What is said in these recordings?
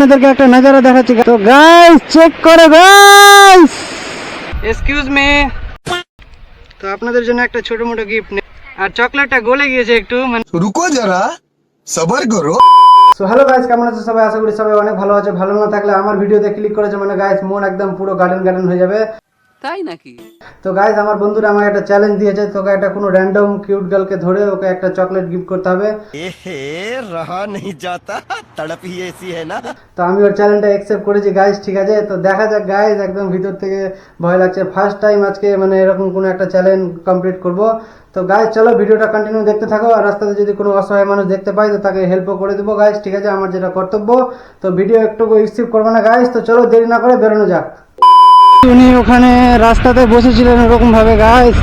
আপনাদেরকে একটা নজারা দেখাচ্ছি। তো গাইস চেক করে গাইস, এক্সকিউজ মি, তো আপনাদের জন্য একটা ছোট মোটো গিফট নেই, আর চকলেটটা গলে গিয়েছে একটু, মানে রুকো যারা সবার করো। সো হ্যালো গাইস, কেমন আছো সবাই? আশা করি সবাই অনেক ভালো আছে। ভালো না থাকলে আমার ভিডিওতে ক্লিক করেছে মানে গাইস মন একদম পুরো গার্ডেন গার্ডেন হয়ে যাবে। তাই নাকি? তো গাইস আমার বন্ধুরা আমাকে একটা চ্যালেঞ্জ দিয়েছে, তোকে একটা কোনো র্যান্ডম কিউট গার্লকে ধরে ওকে একটা চকলেট গিফট করতে হবে। রহা नहीं जाता तड़प ही ऐसी है ना। তো আমি ওর চ্যালেঞ্জটা অ্যাকসেপ্ট করেছি গাইস, ঠিক আছে? তো দেখা যাক গাইস, একদম ভিতর থেকে ভয় লাগছে, ফার্স্ট টাইম আজকে মানে এরকম কোনো একটা চ্যালেঞ্জ কমপ্লিট করব। তো গাইস চলো ভিডিওটা কন্টিনিউ দেখতে থাকো, আর রাস্তাতে যদি কোনো অসহায় মানুষ দেখতে পাই তো তাকে হেল্পও করে দেবো গাইস, ঠিক আছে? আমার যেটা কর্তব্য। তো ভিডিও একটু স্কিপ করবো না গাইস, তো চলো দেরি না করে বেরোনো যাক। উনি ওখানে রাস্তাতে বসেছিলেন এরকম ভাবে গাইস।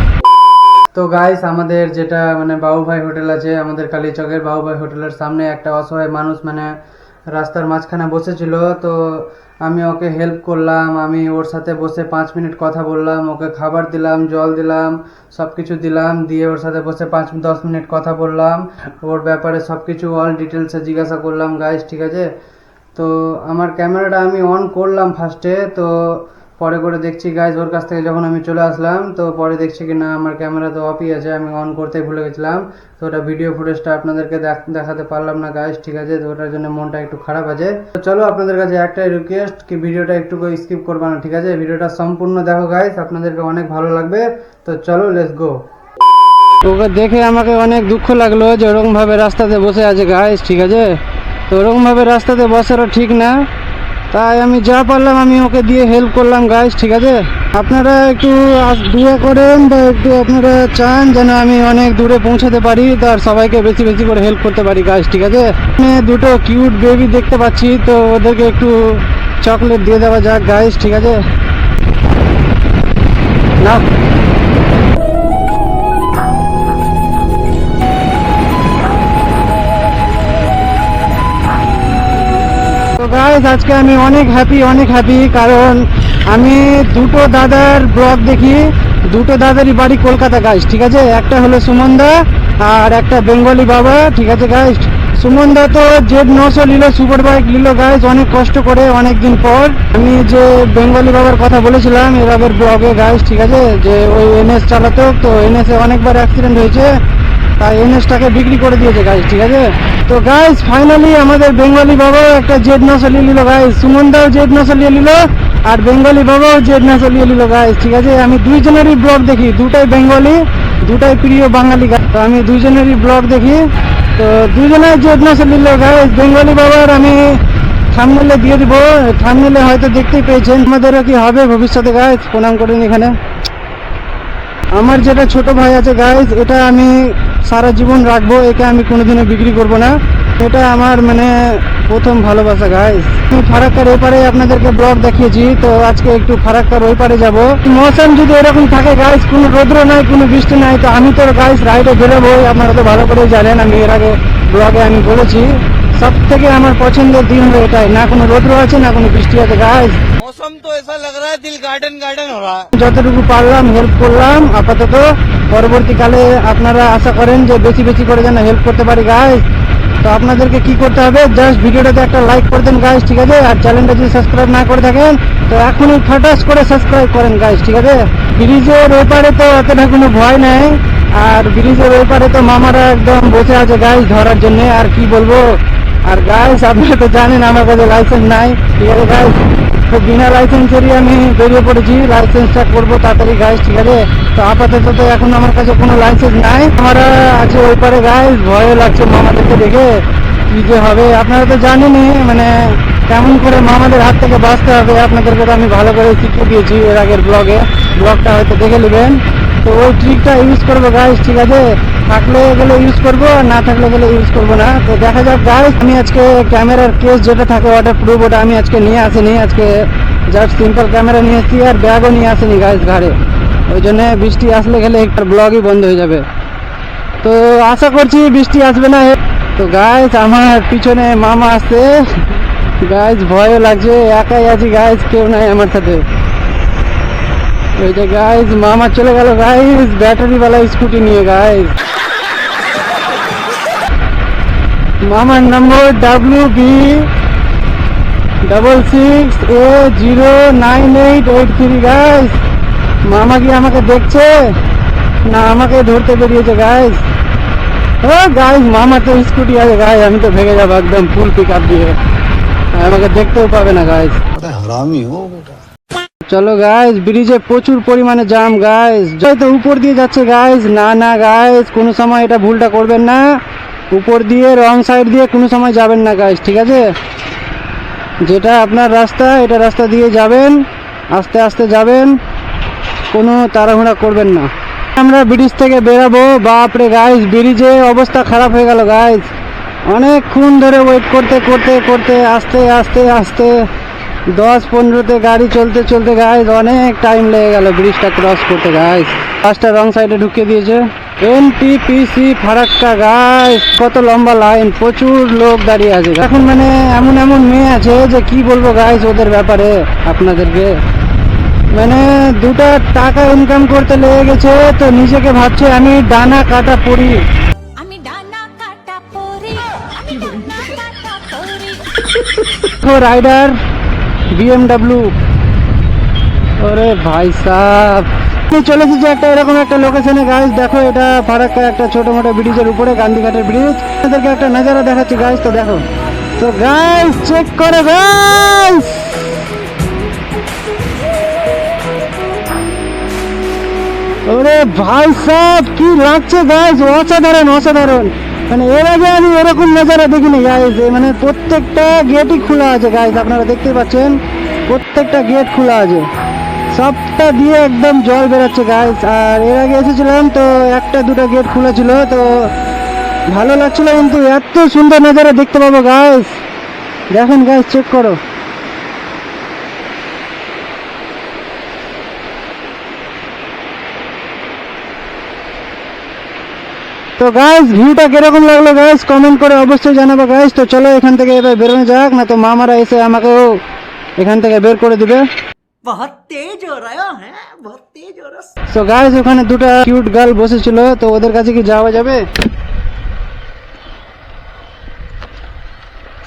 তো গাইস আমাদের যেটা মানে বাবুভাই হোটেল আছে, আমাদের কালীচকের বাবুভাই হোটেলের সামনে একটা অসহায় মানুষ মানে রাস্তার মাঝখানে বসেছিল। তো আমি ওকে হেল্প করলাম, আমি ওর সাথে বসে 5 মিনিট কথা বললাম, ওকে খাবার দিলাম, জল দিলাম, সব কিছু দিলাম, দিয়ে ওর সাথে বসে 5-10 মিনিট কথা বললাম, ওর ব্যাপারে সব কিছু অল ডিটেলসে জিজ্ঞাসা করলাম গাইস, ঠিক আছে? তো আমার ক্যামেরাটা আমি অন করলাম ফার্স্টে, তো পরে করে দেখছি গাইজ ওর কাছ থেকে যখন আমি চলে আসলাম, তো পরে দেখছি কি না আমার ক্যামেরা তো অফই আছে, আমি অন করতে ভুলে গেছিলাম। তো ওটা ভিডিও ফুটেজটা আপনাদেরকে দেখাতে পারলাম না গাইজ, ঠিক আছে? তো ওটার জন্য মনটা একটু খারাপ আছে। তো চলো আপনাদের কাছে একটাই রিকোয়েস্ট কি ভিডিওটা একটু স্কিপ করবা না, ঠিক আছে? ভিডিওটা সম্পূর্ণ দেখো গাইজ, আপনাদেরকে অনেক ভালো লাগবে। তো চলো লেটস গো। ওকে দেখে আমাকে অনেক দুঃখ লাগলো যে ওরকম ভাবে রাস্তাতে বসে আছে গাইজ, ঠিক আছে? তো ওরকম ভাবে রাস্তাতে বসারও ঠিক না, তাই আমি যা পারলাম আমি ওকে দিয়ে হেল্প করলাম গাইস, ঠিক আছে? আপনারা একটু দোয়া করেন বা একটু আপনারা চান যেন আমি অনেক দূরে পৌঁছাতে পারি, তার সবাইকে বেশি বেশি করে হেল্প করতে পারি গাইস, ঠিক আছে? দুটো কিউট বেবি দেখতে পাচ্ছি, তো ওদেরকে একটু চকলেট দিয়ে দেওয়া যাক গাইস, ঠিক আছে? না গাইস আজকে আমি অনেক হ্যাপি, কারণ আমি দুটো দাদার ব্লগ দেখি, দুটো দাদারই বাড়ি কলকাতা গাইস, ঠিক আছে? একটা হলো সুমনদা আর একটা বেঙ্গলি বাবা, ঠিক আছে গাইস? সুমনদা তো Z900 নিল, সুপার বাইক নিল গাইস, অনেক কষ্ট করে অনেক দিন পর। আমি যে বেঙ্গলি বাবার কথা বলেছিলাম এর আগের ব্লগে গাইস, ঠিক আছে? যে ওই NS চালাতো, তো NS এ অনেকবার অ্যাক্সিডেন্ট হয়েছে, তাই NS-টাকে বিক্রি করে দিয়েছে গাইস, ঠিক আছে? তো গাইস ফাইনালি আমাদের বেঙ্গলি বাবাও একটা Z900 নিয়ে নিল গাইস, সুমনদাও Z900 নিয়ে নিল আর বেঙ্গলি বাবাও Z900 নিয়ে নিল গাইস, ঠিক আছে? আমি দুইজনেরই ব্লগ দেখি, দুটাই বেঙ্গলি, দুটাই প্রিয় বাঙালি গাইস, তো আমি দুইজনেরই ব্লগ দেখি। তো দুইজনে Z900 নিল গাইস। বেঙ্গলি বাবার আমি থাম্বনেলে দিয়ে দিব, থাম্বনেলে হয়তো দেখতেই পেয়েছেন। আমাদেরও কি হবে ভবিষ্যতে গাইস, প্রণাম করেন এখানে। আমার যেটা ছোট ভাই আছে গাইজ, এটা আমি সারা জীবন রাখবো, একে আমি কোনোদিনও বিক্রি করব না, এটা আমার মানে প্রথম ভালোবাসা গাইজ। আমি ফারাক্কার ওই পারে আপনাদেরকে ব্লগ দেখিয়েছি, তো আজকে একটু ফারাক্কার ওই পারে যাবো। মৌসুম যদি এরকম থাকে গাইজ, কোনো রৌদ্র নাই, কোনো বৃষ্টি নাই, তো আমি তো গাইজ রাইডে বেরোবোই, আপনারা তো ভালো করে জানেন, আমি এর আগে ব্লগে আমি বলেছি সব থেকে আমার পছন্দের দিন হলো এটাই, না কোনো রৌদ্র আছে না কোনো বৃষ্টি আছে গাইজ। मौसम तो ऐसा लग रहा है दिल गार्डन गार्डन हो रहा है। যতটুকু পারলাম হেল্প করলাম আপাতত, পরবর্তীকালে আপনারা আশা করেন যে বেশি বেশি করে যেন হেল্প করতে পারি গাইস। তো আপনাদেরকে কি করতে হবে, জাস্ট ভিডিওটাতে একটা লাইক করে দেন গাইস, ঠিক আছে? আর চ্যানেলটা যদি সাবস্ক্রাইব না করে থাকেন তো এখনই ফাটাস করে সাবস্ক্রাইব করেন গাইস, ঠিক আছে? ব্রিজের ওই পারে তো অতটা কোনো ভয় নেই, আর ব্রিজের ওই পারে তো মামারা একদম বসে আছে গাইস ধরার জন্য, আর কি বলবো। আর গাইস আপনারা তো জানেন আমার কাছে লাইসেন্স নাই, ঠিক আছে গাইস? তো বিনা লাইসেন্সেরই আমি বেরিয়ে পড়েছি, লাইসেন্সটা করবো তাড়াতাড়ি গাইস, ঠিক আছে? তো আপাতত তো এখন আমার কাছে কোনো লাইসেন্স নাই, আমরা আছে ওই পারে গাইস, ভয় লাগছে মামাদেরকে দেখে কি যে হবে। আপনারা তো জানেনই মানে কেমন করে মামাদের হাত থেকে বাঁচতে হবে, আপনাদেরকে তো আমি ভালো করে শিখিয়ে দিয়েছি এর আগের ব্লগটা হয়তো দেখে নেবেন। তো ওই ট্রিকটা ইউজ করবো গাইস, ঠিক আছে? থাকলে গেলে ইউজ করবো, আর না থাকলে গেলে ইউজ করবো না। তো দেখা যাক গাইস। আমি আজকে ক্যামেরার কেস যেটা থাকে ওয়াটার প্রুফ, ওটা আমি আজকে নিয়ে আসিনি, আজকে জাস্ট সিম্পল ক্যামেরা নিয়ে এসেছি, আর ব্যাগও নিয়ে আসিনি গাইস ঘাড়ে, ওই জন্য বৃষ্টি আসলে গেলে একটা ব্লগই বন্ধ হয়ে যাবে। তো আশা করছি বৃষ্টি আসবে না। তো গাইস আমার পিছনে মামা আসছে গাইস, ভয়ও লাগছে, একাই আছি গাইস, কেউ নাই আমার সাথে। ওই যে গাইস মামা চলে গেল গাইস ব্যাটারিওয়ালা স্কুটি নিয়ে গাইস। মামার নম্বর WB 66A0988 গাইস। মামা কি আমাকে দেখছে না আমাকে ধরতে বেরিয়েছে গাইস? ও গাইস, মামা তো স্কুটি আছে গাইস, আমি তো ভেঙে যাবো একদম ফুল পিক আপ দিয়ে, আমাকে দেখতেও পাবে না গাইস। চলো গাইস, ব্রিজে প্রচুর পরিমাণে জাম গাইস, তো উপর দিয়ে যাচ্ছে গাইস। না না গাইস, কোনো সময় এটা ভুলটা করবেন না, উপর দিয়ে রং সাইড দিয়ে কোনো সময় যাবেন না গাইস, ঠিক আছে? যেটা আপনার রাস্তা, এটা রাস্তা দিয়ে যাবেন, আস্তে আস্তে যাবেন, কোনো তাড়াহুড়া করবেন না। আমরা ব্রিজ থেকে বেরাবো, বাপরে গাইস, ব্রিজে অবস্থা খারাপ হয়ে গেল গাইস। অনেকক্ষণ ধরে ওয়েট করতে করতে করতে আস্তে আস্তে আস্তে 10-15তে গাড়ি চলতে চলতে গাইস অনেক টাইম লেগে গেল ব্রিজটা ক্রস করতে গাইস। বাসটা রং সাইডে ঢুকিয়ে দিয়েছে। এনটিপিসি ফারাক্কা গাইস, কত লম্বা লাইন, প্রচুর লোক দাঁড়িয়ে আছে এখন। মানে এমন এমন মেয়ে আছে যে কি বলবো গাইস ওদের ব্যাপারে আপনাদেরকে। মানে দুটা টাকা ইনকাম করতে লেগে গেছে, তো নিজেকে ভাবছে আমি ডানা কাটা পড়ি। রাইডার BMW, ওরে ভাই সাহেব, চলে এসেছে একটা এরকম একটা লোকেশনে গাইস। দেখো, এটা ফারাক্কা একটা ছোট মোটো ব্রিজের উপরে, গান্ধীঘাটের ব্রিজ। আপনাদেরকে একটা নজারা দেখাচ্ছি গাইস, তো দেখো। তো গাইস চেক করে গাইস, ওরে ভাই সাহেব কি লাগছে গাইস, অসাধারণ অসাধারণ। মানে এর আগে আমি এরকম নজারা দেখিনি গাইস। মানে প্রত্যেকটা গেটই খোলা আছে গাইস, আপনারা দেখতে পাচ্ছেন প্রত্যেকটা গেট খোলা আছে, সবটা দিয়ে একদম জল বেরোচ্ছে গাইস। আর এর আগে এসেছিলাম তো একটা দুটো গেট খোলা ছিল, তো ভালো লাগছিল, কিন্তু এত সুন্দর নজারা দেখতে পাবো গাইস। দেখেন গাইস, চেক করো। তো গাইস ভিউটা কিরকম লাগলো গাইস কমেন্ট করে অবশ্যই জানাবো গাইস। তো চলো এখান থেকে এবার বেরোনো যাক, না তো মামারা এসে আমাকেও এখান থেকে বের করে দিবে। बहुत तेज हो रहा है बहुत तेज हो रहा है। তো গাইস ওখানে দুটো কিউট গার্ল বসেছিল, তো ওদের কাছে কি যাওয়া যাবে?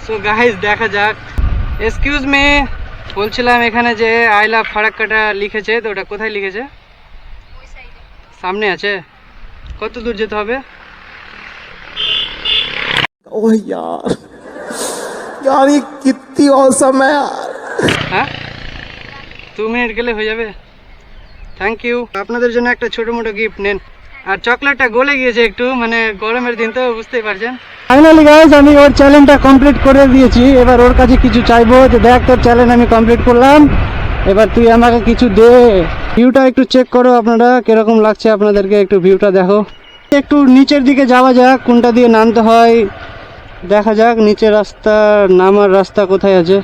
সো গাইস দেখা যাক। এক্সকিউজ মি, বলছিলাম এখানে যে আই লাভ ফারাক্কাটা লিখেছে, তো ওটা কোথায় লিখেছে? সামনে আছে? কত দূর যেতে হবে? ओह यार यार ये कितनी औसम है यार। হ্যাঁ, 2 মিনিট গেলে হয়ে যাবে। Thank you. আপনাদের জন্য একটা ছোট মোটো গিফট নেন। আর চকলেটটা গলে গিয়েছে একটু, মানে গরমের দিন তো বুঝতেই পারছেন। ফাইনালি গাইস আমি ওর চ্যালেঞ্জটা কমপ্লিট করে দিয়েছি। এবার ওর কাছে কিছু চাইবো যে দেখ তোর চ্যালেঞ্জ আমি কমপ্লিট করলাম, এবার তুই আমাকে কিছু দে। ভিউটা একটু চেক করো আপনারা, কিরকম লাগছে আপনাদেরকে, একটু ভিউটা দেখো। একটু নিচের দিকে যাওয়া যাক, কোনটা দিয়ে নামতে হয় দেখা যাক। নিচের রাস্তা, নামার রাস্তা কোথায় আছে?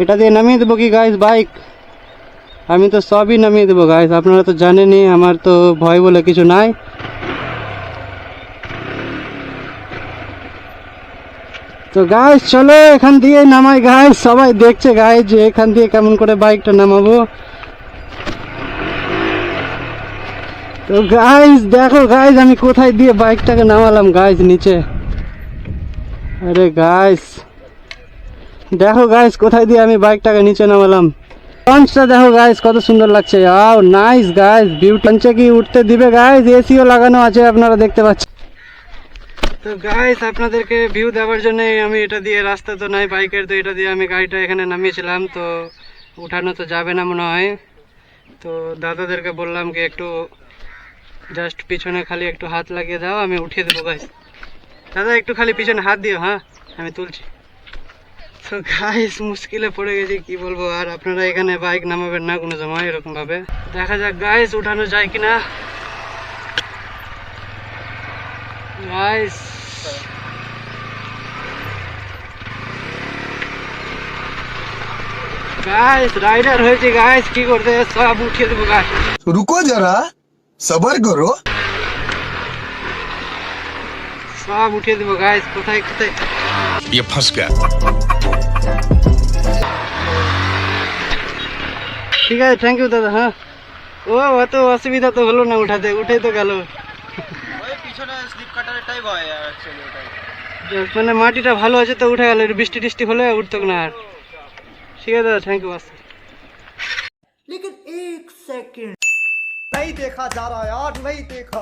এটা দিয়ে নামিয়ে দেবো কি গাইস বাইক? আমি তো সবই নামিয়ে দেবো গাইস, আপনারা তো জানেনই আমার তো ভয় বলে কিছু নাই। তো গাইস চলো এখান দিয়ে নামাই গাইস, সবাই দেখছে গাইস যে এখান দিয়ে কেমন করে বাইকটা নামাবো। তো গাইস দেখো গাইস আমি কোথায় দিয়ে বাইকটাকে নামালাম গাইস, নিচে। আরে গাইস দেখো গাইস কোথায় দিয়ে আমি বাইকটাকে নিচে নামালাম। লঞ্চটা দেখো গাইস কত সুন্দর লাগছে। আও নাইস গাইস, ভিউ লঞ্চে কি উঠতে দিবে গাইস? এসিও লাগানো আছে আপনারা দেখতে পাচ্ছেন। তো গাইস আপনাদেরকে ভিউ দেওয়ার জন্য আমি এটা দিয়ে, রাস্তা তো নাই বাইকের, তো এটা দিয়ে আমি গাড়িটা এখানে নামিয়েছিলাম। তো উঠানো তো যাবে না মনে হয়, তো দাদাদেরকে বললাম কি একটু জাস্ট পিছনে খালি একটু হাত লাগিয়ে দাও, আমি উঠিয়ে দেবো গাইস। দাদা একটু খালি পিছনে হাত দিও, হ্যাঁ আমি তুলছি। তো গাইস মুশকিলে পড়ে গেছি কি বলবো। আর আপনারা এখানে বাইক নামাবেন না কোনো সময় এরকম ভাবে। দেখা যাক গাইস উঠানো যায় কিনা। গাইস গাইস রাইডার হয়েছে গাইস, কি করতে সব উঠিয়ে দেবো গাইস। रुको जरा सबर करो। সব উঠিয়ে দেবো গাইস। কোথায় কোথায় ये फंस गया। ঠিক আছে, থ্যাংক ইউ দাদা। হ্যাঁ ও অত অসুবিধা তো হলো না উঠাতে, উঠে তো গেল। মানে মাটিটা ভালো আছে তো উঠে গেল, বৃষ্টি টিষ্টি হলে উঠতো না আর। ঠিক আছে দাদা, থ্যাংক ইউ। लेकिन एक सेकंड नहीं देखा जा रहा यार, नहीं देखा।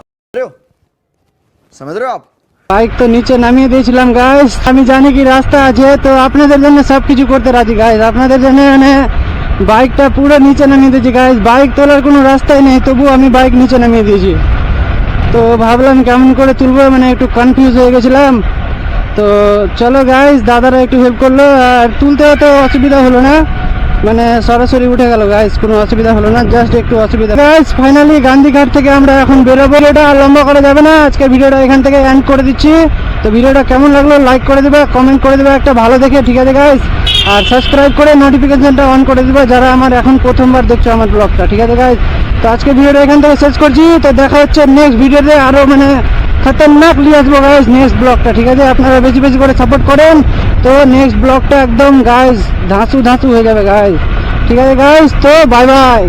समझ रहे हो आप? বাইক তো নিচে নামিয়ে দিয়েছিলাম গাইস। আমি জানি কি রাস্তা আছে, তো আপনাদের জন্য সবকিছু করতে রাজি গাইস। আপনাদের জন্য মানে বাইকটা পুরো নিচে নামিয়ে দিয়েছি গাইস। বাইক তোলার কোনো রাস্তাই নেই, তবু আমি বাইক নিচে নামিয়ে দিয়েছি। তো ভাবলাম কেমন করে তুলবো, মানে একটু কনফিউজ হয়ে গেছিলাম। তো চলো গাইস, দাদারা একটু হেল্প করলো, আর তুলতে তো অসুবিধা হলো না, মানে সরাসরি উঠে গেল গাইস, কোনো অসুবিধা হলো না, জাস্ট একটু অসুবিধা। গাইস ফাইনালি গান্ধীঘাট থেকে আমরা এখন বেরোবো। এটা আর লম্বা করা যাবে না, আজকে ভিডিওটা এখান থেকে এন্ড করে দিচ্ছি। তো ভিডিওটা কেমন লাগলো লাইক করে দিবে, কমেন্ট করে দিবে একটা ভালো দেখে, ঠিক আছে গাইস? আর সাবস্ক্রাইব করে নোটিফিকেশনটা অন করে দিবে যারা আমার এখন প্রথমবার দেখছো আমার ব্লগটা, ঠিক আছে গাইস? তো আজকে ভিডিওটা এখান থেকে শেষ করছি। তো দেখা হচ্ছে নেক্সট ভিডিওতে, আরো মানে খতরনাক নিয়ে আসবো গাইস নেক্সট ব্লগটা, ঠিক আছে? আপনারা বেশি বেশি করে সাপোর্ট করেন, তো নেক্সট ব্লগটা একদম গাইস ধাঁসু ধাঁসু হয়ে যাবে গাইস, ঠিক আছে গাইস? তো বাই বাই।